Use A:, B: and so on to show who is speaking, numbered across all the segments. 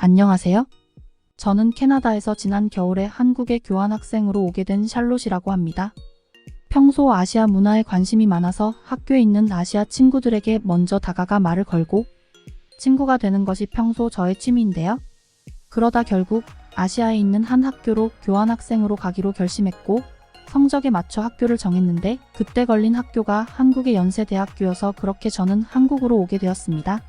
A: 안녕하세요. 저는 캐나다에서 지난 겨울에 한국에 교환학생으로 오게 된 샬롯이라고 합니다. 평소 아시아 문화에 관심이 많아서 학교에 있는 아시아 친구들에게 먼저 다가가 말을 걸고 친구가 되는 것이 평소 저의 취미인데요. 그러다 결국 아시아에 있는 한 학교로 교환학생으로 가기로 결심했고 성적에 맞춰 학교를 정했는데 그때 걸린 학교가 한국의 연세대학교여서 그렇게 저는 한국으로 오게 되었습니다.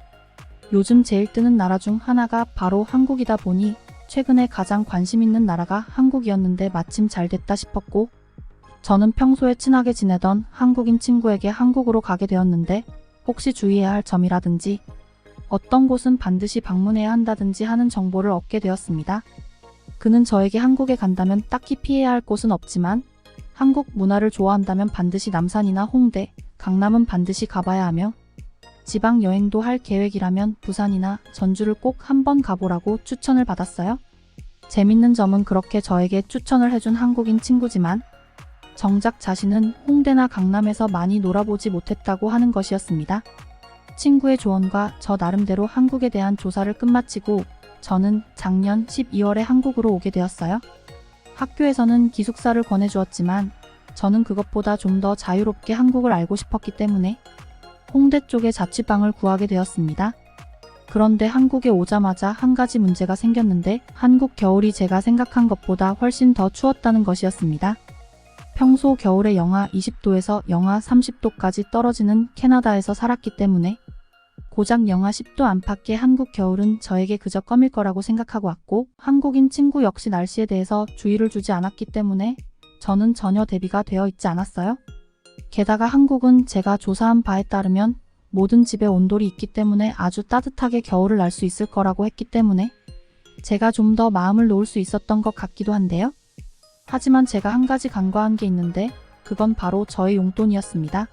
A: 요즘 제일 뜨는 나라 중 하나가 바로 한국이다 보니 최근에 가장 관심 있는 나라가 한국이었는데 마침 잘 됐다 싶었고 저는 평소에 친하게 지내던 한국인 친구에게 한국으로 가게 되었는데 혹시 주의해야 할 점이라든지 어떤 곳은 반드시 방문해야 한다든지 하는 정보를 얻게 되었습니다. 그는 저에게 한국에 간다면 딱히 피해야 할 곳은 없지만 한국 문화를 좋아한다면 반드시 남산이나 홍대, 강남은 반드시 가봐야 하며 지방 여행도 할 계획이라면 부산이나 전주를 꼭 한번 가보라고 추천을 받았어요. 재밌는 점은 그렇게 저에게 추천을 해준 한국인 친구지만 정작 자신은 홍대나 강남에서 많이 놀아보지 못했다고 하는 것이었습니다. 친구의 조언과 저 나름대로 한국에 대한 조사를 끝마치고 저는 작년 12월에 한국으로 오게 되었어요. 학교에서는 기숙사를 권해주었지만 저는 그것보다 좀 더 자유롭게 한국을 알고 싶었기 때문에 홍대 쪽에 자취방을 구하게 되었습니다. 그런데 한국에 오자마자 한 가지 문제가 생겼는데 한국 겨울이 제가 생각한 것보다 훨씬 더 추웠다는 것이었습니다. 평소 겨울에 영하 20도에서 영하 30도까지 떨어지는 캐나다에서 살았기 때문에 고작 영하 10도 안팎의 한국 겨울은 저에게 그저 껌일 거라고 생각하고 왔고 한국인 친구 역시 날씨에 대해서 주의를 주지 않았기 때문에 저는 전혀 대비가 되어 있지 않았어요. 게다가 한국은 제가 조사한 바에 따르면 모든 집에 온돌이 있기 때문에 아주 따뜻하게 겨울을 날 수 있을 거라고 했기 때문에 제가 좀 더 마음을 놓을 수 있었던 것 같기도 한데요. 하지만 제가 한 가지 간과한 게 있는데 그건 바로 저의 용돈이었습니다.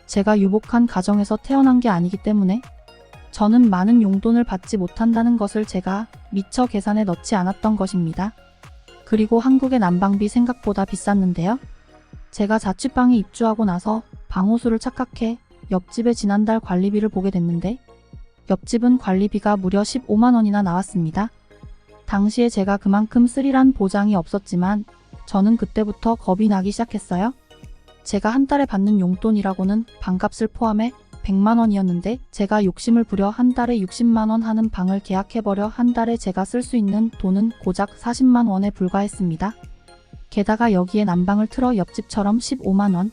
A: 제가 유복한 가정에서 태어난 게 아니기 때문에 저는 많은 용돈을 받지 못한다는 것을 제가 미처 계산에 넣지 않았던 것입니다. 그리고 한국의 난방비 생각보다 비쌌는데요. 제가 자취방에 입주하고 나서 방호수를 착각해 옆집의 지난달 관리비를 보게 됐는데 옆집은 관리비가 무려 15만 원이나 나왔습니다. 당시에 제가 그만큼 쓰리란 보장이 없었지만 저는 그때부터 겁이 나기 시작했어요. 제가 한 달에 받는 용돈이라고는 방값을 포함해 100만 원이었는데 제가 욕심을 부려 한 달에 60만 원 하는 방을 계약해버려 한 달에 제가 쓸 수 있는 돈은 고작 40만 원에 불과했습니다. 게다가 여기에 난방을 틀어 옆집처럼 15만 원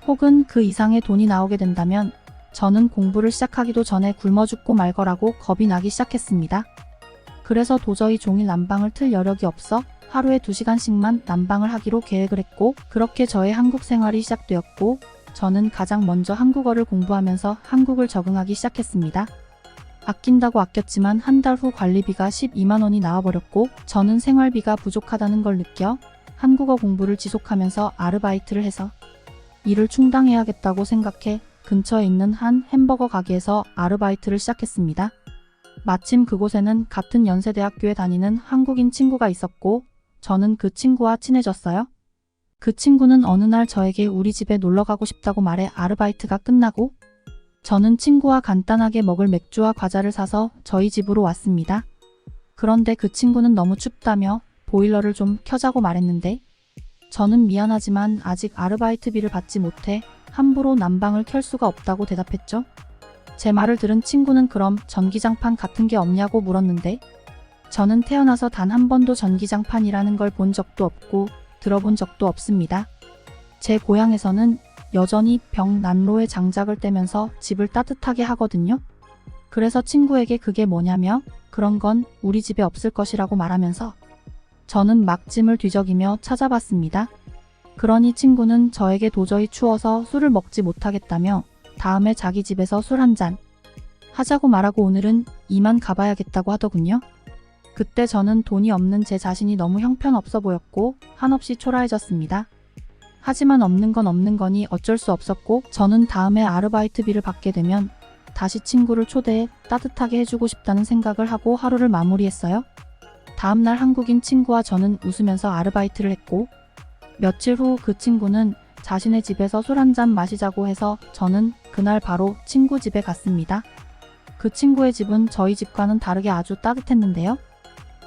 A: 혹은 그 이상의 돈이 나오게 된다면 저는 공부를 시작하기도 전에 굶어 죽고 말 거라고 겁이 나기 시작했습니다. 그래서 도저히 종일 난방을 틀 여력이 없어 하루에 2시간씩만 난방을 하기로 계획을 했고 그렇게 저의 한국 생활이 시작되었고 저는 가장 먼저 한국어를 공부하면서 한국을 적응하기 시작했습니다. 아낀다고 아꼈지만 한 달 후 관리비가 12만 원이 나와버렸고 저는 생활비가 부족하다는 걸 느껴 한국어 공부를 지속하면서 아르바이트를 해서 일을 충당해야겠다고 생각해 근처에 있는 한 햄버거 가게에서 아르바이트를 시작했습니다. 마침 그곳에는 같은 연세대학교에 다니는 한국인 친구가 있었고 저는 그 친구와 친해졌어요. 그 친구는 어느 날 저에게 우리 집에 놀러 가고 싶다고 말해 아르바이트가 끝나고 저는 친구와 간단하게 먹을 맥주와 과자를 사서 저희 집으로 왔습니다. 그런데 그 친구는 너무 춥다며 보일러를 좀 켜자고 말했는데 저는 미안하지만 아직 아르바이트비를 받지 못해 함부로 난방을 켤 수가 없다고 대답했죠. 제 말을 들은 친구는 그럼 전기장판 같은 게 없냐고 물었는데 저는 태어나서 단 한 번도 전기장판이라는 걸 본 적도 없고 들어본 적도 없습니다. 제 고향에서는 여전히 벽난로에 장작을 떼면서 집을 따뜻하게 하거든요. 그래서 친구에게 그게 뭐냐며 그런 건 우리 집에 없을 것이라고 말하면서 저는 막 짐을 뒤적이며 찾아봤습니다. 그러니 친구는 저에게 도저히 추워서 술을 먹지 못하겠다며 다음에 자기 집에서 술 한 잔 하자고 말하고 오늘은 이만 가봐야겠다고 하더군요. 그때 저는 돈이 없는 제 자신이 너무 형편없어 보였고 한없이 초라해졌습니다. 하지만 없는 건 없는 거니 어쩔 수 없었고 저는 다음에 아르바이트비를 받게 되면 다시 친구를 초대해 따뜻하게 해주고 싶다는 생각을 하고 하루를 마무리했어요. 다음날 한국인 친구와 저는 웃으면서 아르바이트를 했고 며칠 후 그 친구는 자신의 집에서 술 한 잔 마시자고 해서 저는 그날 바로 친구 집에 갔습니다. 그 친구의 집은 저희 집과는 다르게 아주 따뜻했는데요.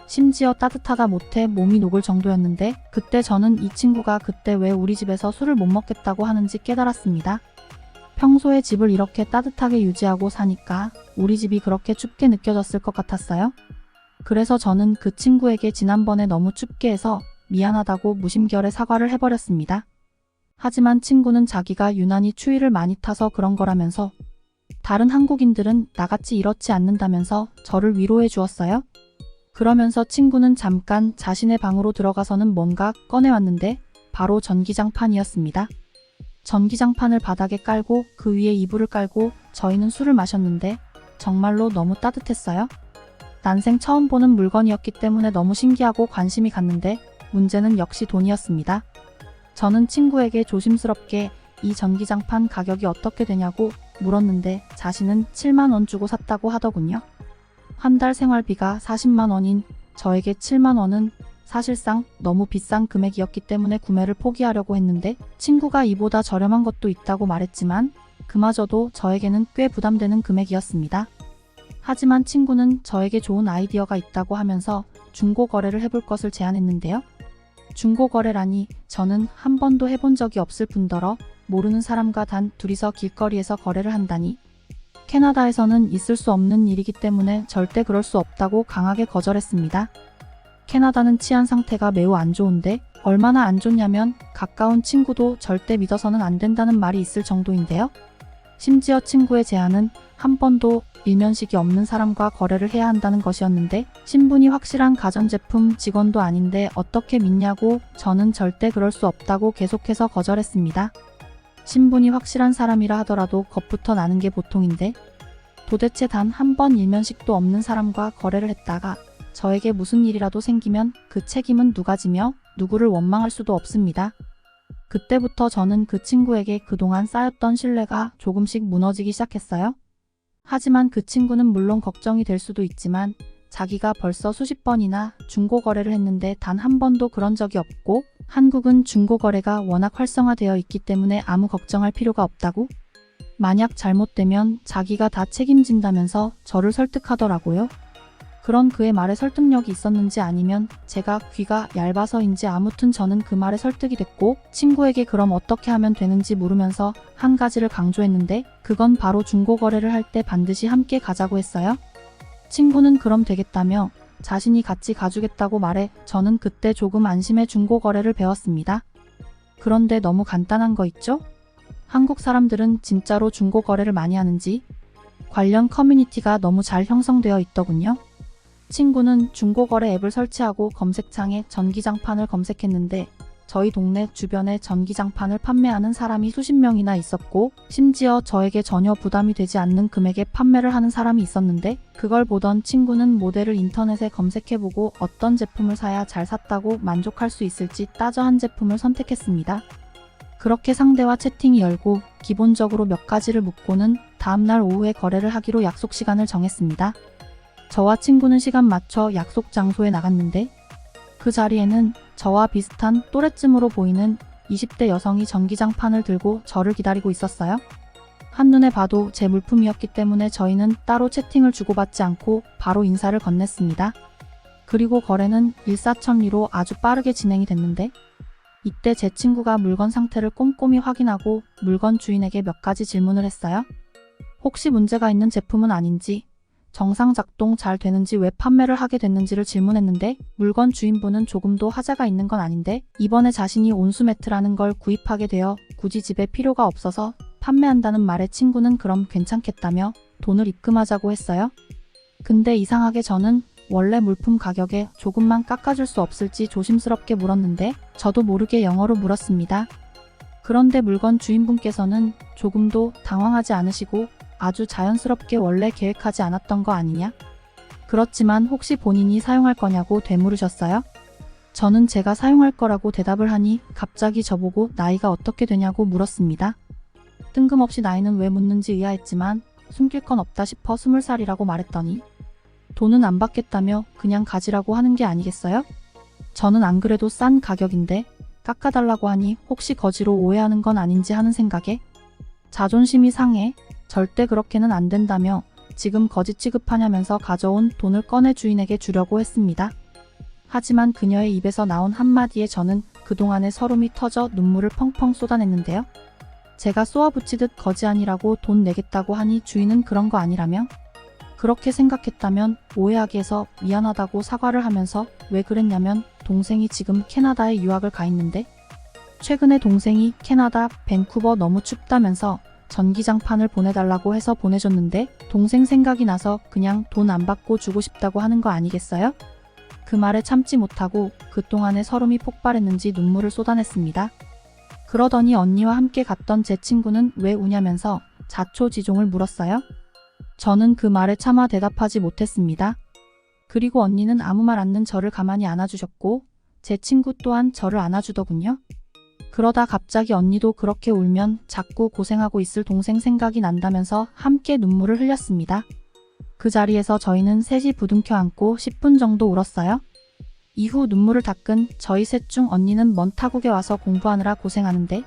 A: 심지어 따뜻하다 못해 몸이 녹을 정도였는데 그때 저는 이 친구가 그때 왜 우리 집에서 술을 못 먹겠다고 하는지 깨달았습니다. 평소에 집을 이렇게 따뜻하게 유지하고 사니까 우리 집이 그렇게 춥게 느껴졌을 것 같았어요. 그래서 저는 그 친구에게 지난번에 너무 춥게 해서 미안하다고 무심결에 사과를 해버렸습니다. 하지만 친구는 자기가 유난히 추위를 많이 타서 그런 거라면서 다른 한국인들은 나같이 이렇지 않는다면서 저를 위로해 주었어요. 그러면서 친구는 잠깐 자신의 방으로 들어가서는 뭔가 꺼내왔는데 바로 전기장판이었습니다. 전기장판을 바닥에 깔고 그 위에 이불을 깔고 저희는 술을 마셨는데 정말로 너무 따뜻했어요. 난생 처음 보는 물건이었기 때문에 너무 신기하고 관심이 갔는데 문제는 역시 돈이었습니다. 저는 친구에게 조심스럽게 이 전기장판 가격이 어떻게 되냐고 물었는데 자신은 7만 원 주고 샀다고 하더군요. 한 달 생활비가 40만 원인 저에게 7만 원은 사실상 너무 비싼 금액이었기 때문에 구매를 포기하려고 했는데 친구가 이보다 저렴한 것도 있다고 말했지만 그마저도 저에게는 꽤 부담되는 금액이었습니다. 하지만 친구는 저에게 좋은 아이디어가 있다고 하면서 중고 거래를 해볼 것을 제안했는데요. 중고 거래라니 저는 한 번도 해본 적이 없을 뿐더러 모르는 사람과 단 둘이서 길거리에서 거래를 한다니 캐나다에서는 있을 수 없는 일이기 때문에 절대 그럴 수 없다고 강하게 거절했습니다. 캐나다는 치안 상태가 매우 안 좋은데 얼마나 안 좋냐면 가까운 친구도 절대 믿어서는 안 된다는 말이 있을 정도인데요. 심지어 친구의 제안은 한 번도 일면식이 없는 사람과 거래를 해야 한다는 것이었는데 신분이 확실한 가전제품 직원도 아닌데 어떻게 믿냐고 저는 절대 그럴 수 없다고 계속해서 거절했습니다. 신분이 확실한 사람이라 하더라도 겁부터 나는 게 보통인데 도대체 단 한 번 일면식도 없는 사람과 거래를 했다가 저에게 무슨 일이라도 생기면 그 책임은 누가 지며 누구를 원망할 수도 없습니다. 그때부터 저는 그 친구에게 그동안 쌓였던 신뢰가 조금씩 무너지기 시작했어요. 하지만 그 친구는 물론 걱정이 될 수도 있지만 자기가 벌써 수십 번이나 중고 거래를 했는데 단 한 번도 그런 적이 없고 한국은 중고 거래가 워낙 활성화되어 있기 때문에 아무 걱정할 필요가 없다고? 만약 잘못되면 자기가 다 책임진다면서 저를 설득하더라고요. 그런 그의 말에 설득력이 있었는지 아니면 제가 귀가 얇아서인지 아무튼 저는 그 말에 설득이 됐고 친구에게 그럼 어떻게 하면 되는지 물으면서 한 가지를 강조했는데 그건 바로 중고 거래를 할 때 반드시 함께 가자고 했어요. 친구는 그럼 되겠다며 자신이 같이 가주겠다고 말해 저는 그때 조금 안심해 중고 거래를 배웠습니다. 그런데 너무 간단한 거 있죠? 한국 사람들은 진짜로 중고 거래를 많이 하는지 관련 커뮤니티가 너무 잘 형성되어 있더군요. 친구는 중고거래 앱을 설치하고 검색창에 전기장판을 검색했는데 저희 동네 주변에 전기장판을 판매하는 사람이 수십 명이나 있었고 심지어 저에게 전혀 부담이 되지 않는 금액에 판매를 하는 사람이 있었는데 그걸 보던 친구는 모델을 인터넷에 검색해보고 어떤 제품을 사야 잘 샀다고 만족할 수 있을지 따져 한 제품을 선택했습니다. 그렇게 상대와 채팅이 열고 기본적으로 몇 가지를 묻고는 다음날 오후에 거래를 하기로 약속 시간을 정했습니다. 저와 친구는 시간 맞춰 약속 장소에 나갔는데 그 자리에는 저와 비슷한 또래쯤으로 보이는 20대 여성이 전기장판을 들고 저를 기다리고 있었어요. 한눈에 봐도 제 물품이었기 때문에 저희는 따로 채팅을 주고받지 않고 바로 인사를 건넸습니다. 그리고 거래는 일사천리로 아주 빠르게 진행이 됐는데 이때 제 친구가 물건 상태를 꼼꼼히 확인하고 물건 주인에게 몇 가지 질문을 했어요. 혹시 문제가 있는 제품은 아닌지, 정상 작동 잘 되는지 왜 판매를 하게 됐는지를 질문했는데 물건 주인분은 조금도 하자가 있는 건 아닌데 이번에 자신이 온수 매트라는 걸 구입하게 되어 굳이 집에 필요가 없어서 판매한다는 말에 친구는 그럼 괜찮겠다며 돈을 입금하자고 했어요. 근데 이상하게 저는 원래 물품 가격에 조금만 깎아줄 수 없을지 조심스럽게 물었는데 저도 모르게 영어로 물었습니다. 그런데 물건 주인분께서는 조금도 당황하지 않으시고 아주 자연스럽게 원래 계획하지 않았던 거 아니냐? 그렇지만 혹시 본인이 사용할 거냐고 되물으셨어요? 저는 제가 사용할 거라고 대답을 하니 갑자기 저보고 나이가 어떻게 되냐고 물었습니다. 뜬금없이 나이는 왜 묻는지 의아했지만 숨길 건 없다 싶어 20살이라고 말했더니 돈은 안 받겠다며 그냥 가지라고 하는 게 아니겠어요? 저는 안 그래도 싼 가격인데 깎아달라고 하니 혹시 거지로 오해하는 건 아닌지 하는 생각에 자존심이 상해 절대 그렇게는 안 된다며 지금 거지 취급하냐면서 가져온 돈을 꺼내 주인에게 주려고 했습니다. 하지만 그녀의 입에서 나온 한마디에 저는 그동안의 서름이 터져 눈물을 펑펑 쏟아냈는데요. 제가 쏘아붙이듯 거지 아니라고 돈 내겠다고 하니 주인은 그런 거 아니라며? 그렇게 생각했다면 오해하게 해서 미안하다고 사과를 하면서 왜 그랬냐면 동생이 지금 캐나다에 유학을 가 있는데 최근에 동생이 캐나다 밴쿠버 너무 춥다면서 전기장판을 보내달라고 해서 보내줬는데 동생 생각이 나서 그냥 돈 안 받고 주고 싶다고 하는 거 아니겠어요? 그 말에 참지 못하고 그동안의 서름이 폭발했는지 눈물을 쏟아냈습니다. 그러더니 언니와 함께 갔던 제 친구는 왜 우냐면서 자초지종을 물었어요. 저는 그 말에 차마 대답하지 못했습니다. 그리고 언니는 아무 말 않는 저를 가만히 안아주셨고 제 친구 또한 저를 안아주더군요. 그러다 갑자기 언니도 그렇게 울면 자꾸 고생하고 있을 동생 생각이 난다면서 함께 눈물을 흘렸습니다. 그 자리에서 저희는 셋이 부둥켜 안고 10분 정도 울었어요. 이후 눈물을 닦은 저희 셋 중 언니는 먼 타국에 와서 공부하느라 고생하는데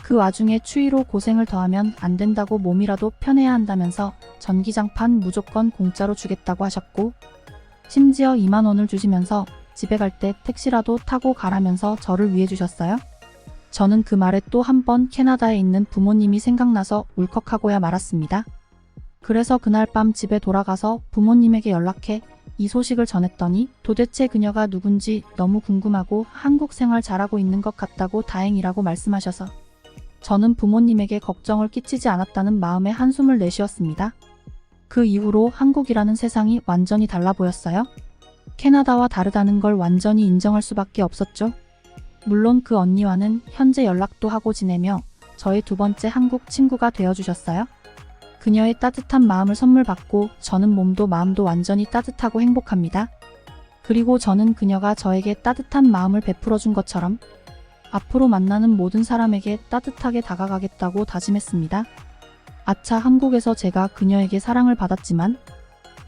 A: 그 와중에 추위로 고생을 더하면 안 된다고 몸이라도 편해야 한다면서 전기장판 무조건 공짜로 주겠다고 하셨고 심지어 2만 원을 주시면서 집에 갈 때 택시라도 타고 가라면서 저를 위해 주셨어요. 저는 그 말에 또 한 번 캐나다에 있는 부모님이 생각나서 울컥하고야 말았습니다. 그래서 그날 밤 집에 돌아가서 부모님에게 연락해 이 소식을 전했더니 도대체 그녀가 누군지 너무 궁금하고 한국 생활 잘하고 있는 것 같다고 다행이라고 말씀하셔서 저는 부모님에게 걱정을 끼치지 않았다는 마음에 한숨을 내쉬었습니다. 그 이후로 한국이라는 세상이 완전히 달라 보였어요. 캐나다와 다르다는 걸 완전히 인정할 수밖에 없었죠. 물론 그 언니와는 현재 연락도 하고 지내며 저의 두 번째 한국 친구가 되어주셨어요. 그녀의 따뜻한 마음을 선물 받고 저는 몸도 마음도 완전히 따뜻하고 행복합니다. 그리고 저는 그녀가 저에게 따뜻한 마음을 베풀어 준 것처럼 앞으로 만나는 모든 사람에게 따뜻하게 다가가겠다고 다짐했습니다. 아차, 한국에서 제가 그녀에게 사랑을 받았지만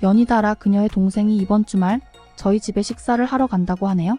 A: 연이달아 그녀의 동생이 이번 주말 저희 집에 식사를 하러 간다고 하네요.